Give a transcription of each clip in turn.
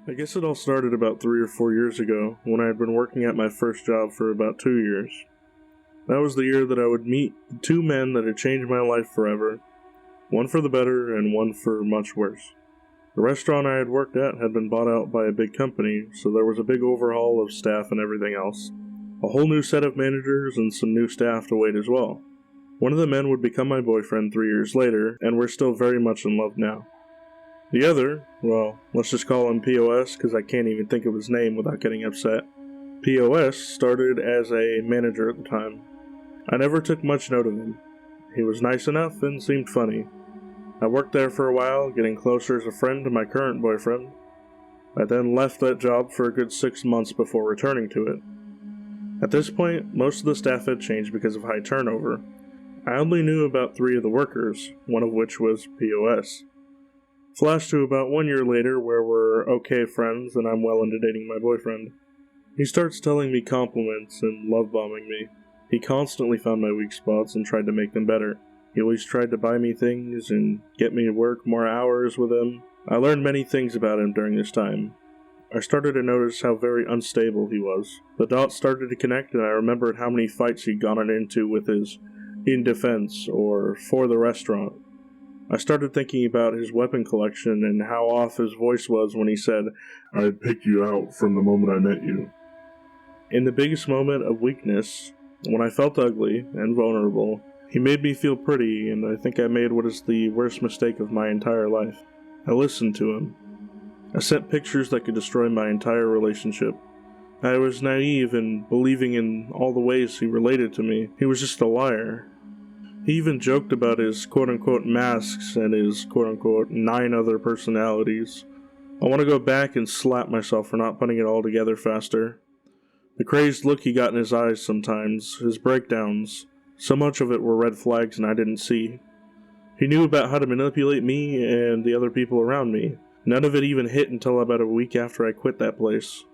I guess it all started about 3 or 4 years ago, when I had been working at my first job for about 2 years. That was the year that I would meet the two men that had changed my life forever, one for the better and one for much worse. The restaurant I had worked at had been bought out by a big company, so there was a big overhaul of staff and everything else. A whole new set of managers and some new staff to wait as well. One of the men would become my boyfriend 3 years later, and we're still very much in love now. The other, well, let's just call him POS because I can't even think of his name without getting upset. POS started as a manager at the time. I never took much note of him. He was nice enough and seemed funny. I worked there for a while, getting closer as a friend to my current boyfriend. I then left that job for a good 6 months before returning to it. At this point, most of the staff had changed because of high turnover. I only knew about 3 of the workers, one of which was POS. Flash to about 1 year later where we're okay friends and I'm well into dating my boyfriend. He starts telling me compliments and love bombing me. He constantly found my weak spots and tried to make them better. He always tried to buy me things and get me to work more hours with him. I learned many things about him during this time. I started to notice how very unstable he was. The dots started to connect and I remembered how many fights he'd gone into with his in defense or for the restaurant. I started thinking about his weapon collection and how off his voice was when he said, "I'd pick you out from the moment I met you." In the biggest moment of weakness, when I felt ugly and vulnerable, he made me feel pretty, and I think I made what is the worst mistake of my entire life. I listened to him. I sent pictures that could destroy my entire relationship. I was naive in believing in all the ways he related to me. He was just a liar. He even joked about his quote-unquote masks and his quote-unquote 9 other personalities. I want to go back and slap myself for not putting it all together faster. The crazed look he got in his eyes sometimes, his breakdowns, so much of it were red flags and I didn't see. He knew about how to manipulate me and the other people around me. None of it even hit until about a week after I quit that place.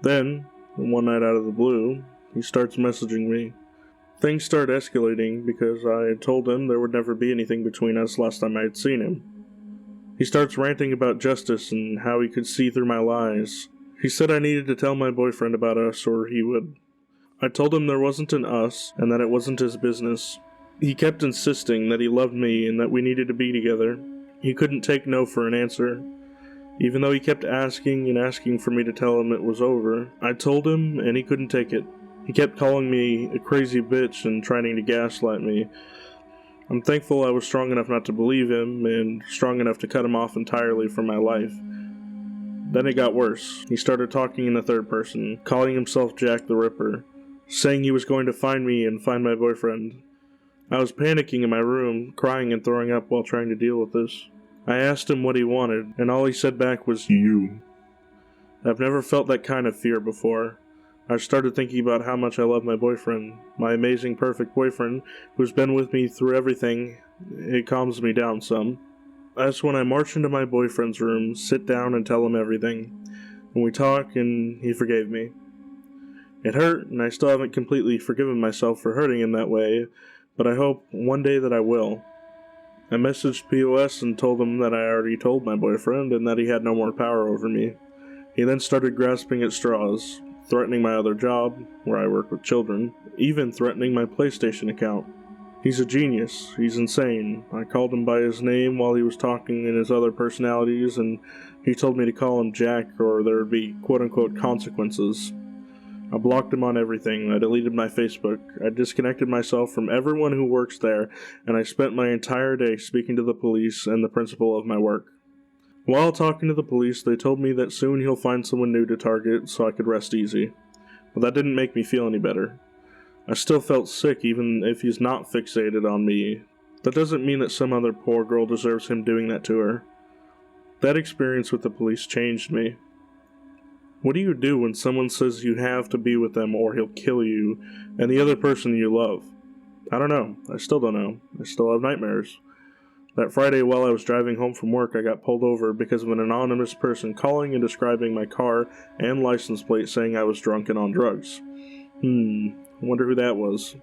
Then, one night out of the blue, he starts messaging me. Things start escalating because I had told him there would never be anything between us last time I had seen him. He starts ranting about justice and how he could see through my lies. He said I needed to tell my boyfriend about us or he would. I told him there wasn't an us and that it wasn't his business. He kept insisting that he loved me and that we needed to be together. He couldn't take no for an answer. Even though he kept asking and asking for me to tell him it was over, I told him and he couldn't take it. He kept calling me a crazy bitch and trying to gaslight me. I'm thankful I was strong enough not to believe him and strong enough to cut him off entirely from my life. Then it got worse. He started talking in the third person, calling himself Jack the Ripper, saying he was going to find me and find my boyfriend. I was panicking in my room, crying and throwing up while trying to deal with this. I asked him what he wanted, and all he said back was, "You." I've never felt that kind of fear before. I started thinking about how much I love my boyfriend, my amazing, perfect boyfriend, who's been with me through everything. It calms me down some. That's when I march into my boyfriend's room, sit down and tell him everything. And we talk, and he forgave me. It hurt, and I still haven't completely forgiven myself for hurting him that way, but I hope one day that I will. I messaged POS and told him that I already told my boyfriend and that he had no more power over me. He then started grasping at straws, threatening my other job, where I work with children, even threatening my PlayStation account. He's a genius. He's insane. I called him by his name while he was talking in his other personalities, and he told me to call him Jack or there would be quote-unquote consequences. I blocked him on everything. I deleted my Facebook. I disconnected myself from everyone who works there, and I spent my entire day speaking to the police and the principal of my work. While talking to the police, they told me that soon he'll find someone new to target so I could rest easy. But that didn't make me feel any better. I still felt sick even if he's not fixated on me. That doesn't mean that some other poor girl deserves him doing that to her. That experience with the police changed me. What do you do when someone says you have to be with them or he'll kill you, and the other person you love? I don't know. I still don't know. I still have nightmares. That Friday while I was driving home from work, I got pulled over because of an anonymous person calling and describing my car and license plate saying I was drunk and on drugs. I wonder who that was.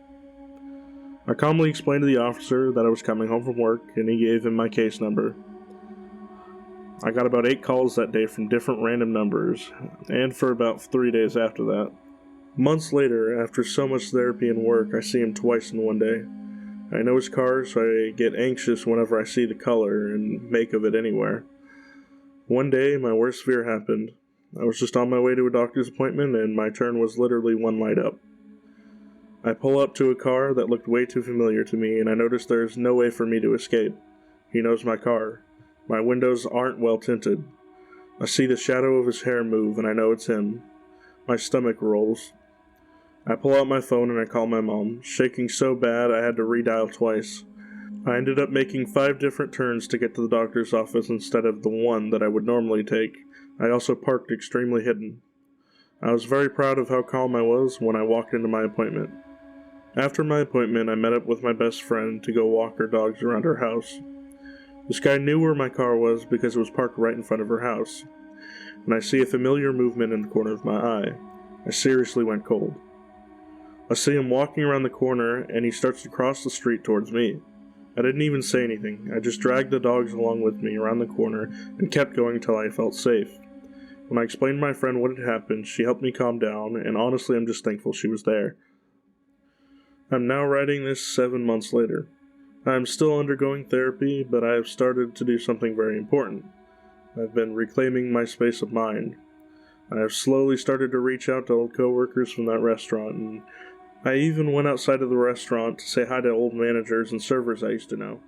I calmly explained to the officer that I was coming home from work, and he gave him my case number. I got about 8 calls that day from different random numbers, and for about 3 days after that. Months later, after so much therapy and work, I see him twice in one day. I know his car, so I get anxious whenever I see the color and make of it anywhere. One day, my worst fear happened. I was just on my way to a doctor's appointment, and my turn was literally one light up. I pull up to a car that looked way too familiar to me, and I notice there's no way for me to escape. He knows my car. My windows aren't well tinted. I see the shadow of his hair move, and I know it's him. My stomach rolls. I pull out my phone and I call my mom, shaking so bad I had to redial twice. I ended up making 5 different turns to get to the doctor's office instead of the one that I would normally take. I also parked extremely hidden. I was very proud of how calm I was when I walked into my appointment. After my appointment, I met up with my best friend to go walk her dogs around her house. This guy knew where my car was because it was parked right in front of her house, and I see a familiar movement in the corner of my eye. I seriously went cold. I see him walking around the corner, and he starts to cross the street towards me. I didn't even say anything. I just dragged the dogs along with me around the corner and kept going until I felt safe. When I explained to my friend what had happened, she helped me calm down, and honestly I'm just thankful she was there. I'm now writing this 7 months later. I am still undergoing therapy, but I have started to do something very important. I've been reclaiming my space of mind. I have slowly started to reach out to old coworkers from that restaurant, and I even went outside of the restaurant to say hi to old managers and servers I used to know.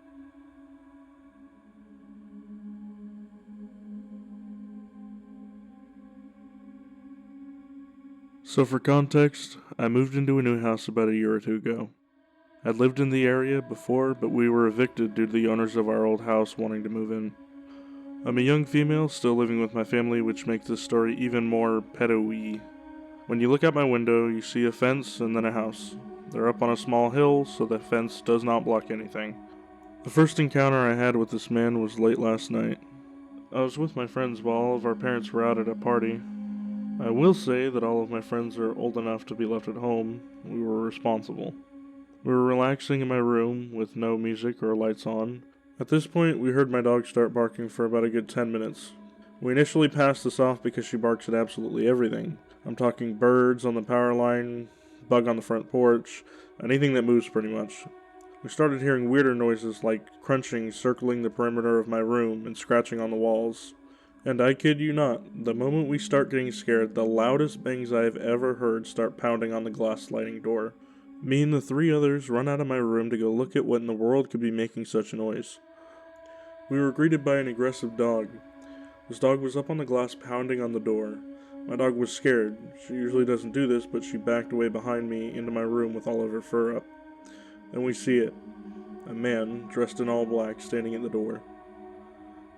So for context, I moved into a new house about a year or two ago. I'd lived in the area before, but we were evicted due to the owners of our old house wanting to move in. I'm a young female still living with my family, which makes this story even more pedo-y. When you look out my window, you see a fence and then a house. They're up on a small hill, so the fence does not block anything. The first encounter I had with this man was late last night. I was with my friends while all of our parents were out at a party. I will say that all of my friends are old enough to be left at home. We were responsible. We were relaxing in my room with no music or lights on. At this point, we heard my dog start barking for about a good 10 minutes. We initially passed this off because she barks at absolutely everything. I'm talking birds on the power line, bug on the front porch, anything that moves pretty much. We started hearing weirder noises like crunching circling the perimeter of my room and scratching on the walls. And I kid you not, the moment we start getting scared, the loudest bangs I have ever heard start pounding on the glass sliding door. Me and the 3 others run out of my room to go look at what in the world could be making such a noise. We were greeted by an aggressive dog. This dog was up on the glass pounding on the door. My dog was scared. She usually doesn't do this, but she backed away behind me into my room with all of her fur up. Then we see it. A man, dressed in all black, standing at the door.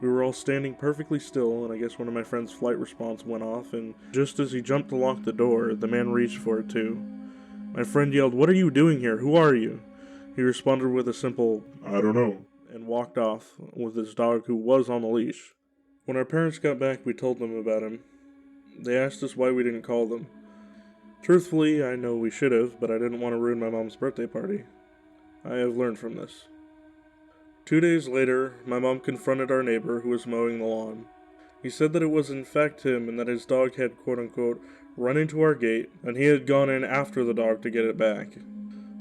We were all standing perfectly still, and I guess one of my friend's flight response went off, and just as he jumped to lock the door, the man reached for it too. My friend yelled, "What are you doing here? Who are you?" He responded with a simple, "I don't know," and walked off with his dog who was on the leash. When our parents got back, we told them about him. They asked us why we didn't call them. Truthfully, I know we should have, but I didn't want to ruin my mom's birthday party. I have learned from this. 2 days later, my mom confronted our neighbor who was mowing the lawn. He said that it was in fact him and that his dog had quote-unquote run into our gate and he had gone in after the dog to get it back.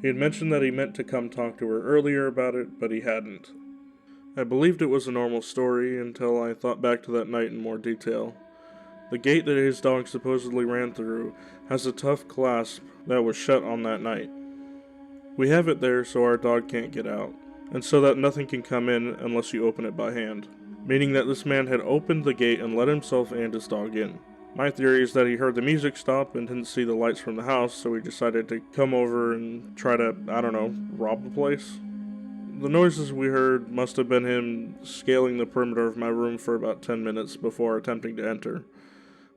He had mentioned that he meant to come talk to her earlier about it, but he hadn't. I believed it was a normal story until I thought back to that night in more detail. The gate that his dog supposedly ran through has a tough clasp that was shut on that night. We have it there so our dog can't get out, and so that nothing can come in unless you open it by hand, meaning that this man had opened the gate and let himself and his dog in. My theory is that he heard the music stop and didn't see the lights from the house, so he decided to come over and try to, rob the place. The noises we heard must have been him scaling the perimeter of my room for about 10 minutes before attempting to enter.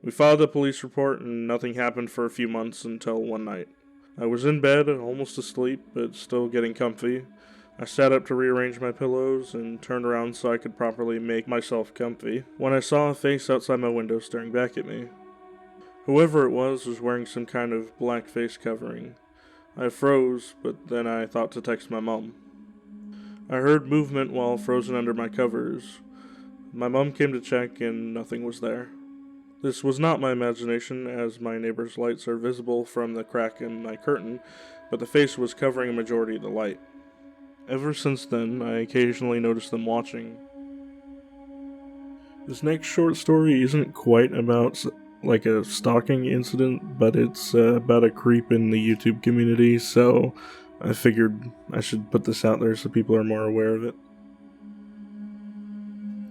We filed a police report and nothing happened for a few months until one night. I was in bed, almost asleep, but still getting comfy. I sat up to rearrange my pillows and turned around so I could properly make myself comfy, when I saw a face outside my window staring back at me. Whoever it was wearing some kind of black face covering. I froze, but then I thought to text my mom. I heard movement while frozen under my covers. My mom came to check and nothing was there. This was not my imagination, as my neighbor's lights are visible from the crack in my curtain, but the face was covering a majority of the light. Ever since then, I occasionally notice them watching. This next short story isn't quite about like a stalking incident, but it's about a creep in the YouTube community, so I figured I should put this out there so people are more aware of it.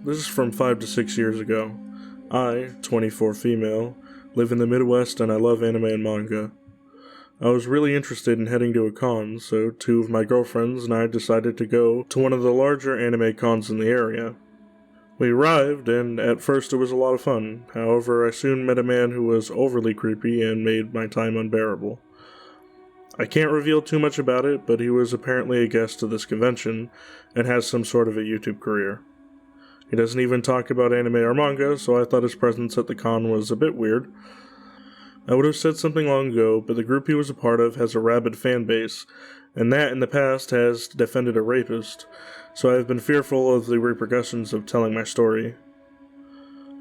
This is from 5 to 6 years ago. I, 24 female, live in the Midwest and I love anime and manga. I was really interested in heading to a con, so 2 of my girlfriends and I decided to go to one of the larger anime cons in the area. We arrived, and at first it was a lot of fun. However, I soon met a man who was overly creepy and made my time unbearable. I can't reveal too much about it, but he was apparently a guest to this convention and has some sort of a YouTube career. He doesn't even talk about anime or manga, so I thought his presence at the con was a bit weird. I would have said something long ago, but the group he was a part of has a rabid fan base, and that in the past has defended a rapist, so I have been fearful of the repercussions of telling my story.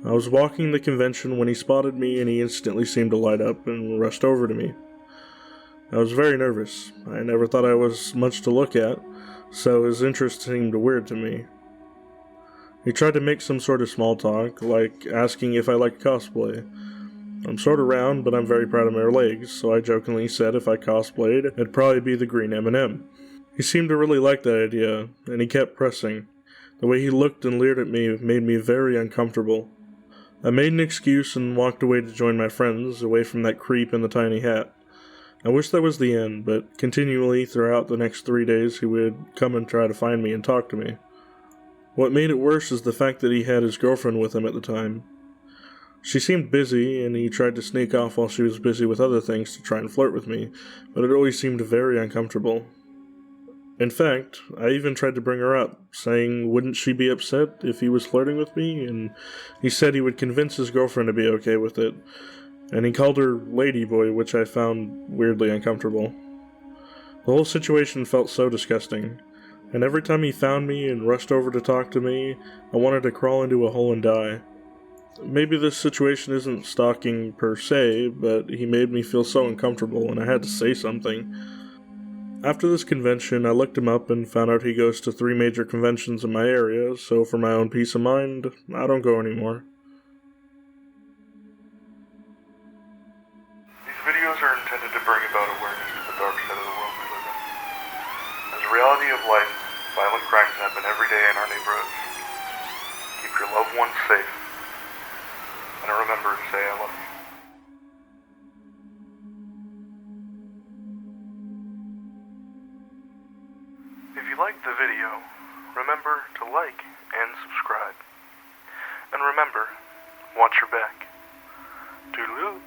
I was walking the convention when he spotted me and he instantly seemed to light up and rushed over to me. I was very nervous. I never thought I was much to look at, so his interest seemed weird to me. He tried to make some sort of small talk, like asking if I liked cosplay. I'm sort of round, but I'm very proud of my legs, so I jokingly said if I cosplayed, it'd probably be the green M&M. He seemed to really like that idea, and he kept pressing. The way he looked and leered at me made me very uncomfortable. I made an excuse and walked away to join my friends, away from that creep in the tiny hat. I wish that was the end, but continually throughout the next 3 days he would come and try to find me and talk to me. What made it worse is the fact that he had his girlfriend with him at the time. She seemed busy, and he tried to sneak off while she was busy with other things to try and flirt with me, but it always seemed very uncomfortable. In fact, I even tried to bring her up, saying wouldn't she be upset if he was flirting with me, and he said he would convince his girlfriend to be okay with it, and he called her Ladyboy, which I found weirdly uncomfortable. The whole situation felt so disgusting. And every time he found me and rushed over to talk to me, I wanted to crawl into a hole and die. Maybe this situation isn't stalking per se, but he made me feel so uncomfortable and I had to say something. After this convention, I looked him up and found out he goes to 3 major conventions in my area, so for my own peace of mind, I don't go anymore. These videos are intended to bring about awareness to the dark side of the world we live in. As a reality of life, violent crimes happen every day in our neighborhoods. Keep your loved ones safe. And remember to say I love you. If you liked the video, remember to like and subscribe. And remember, watch your back. Toodaloo.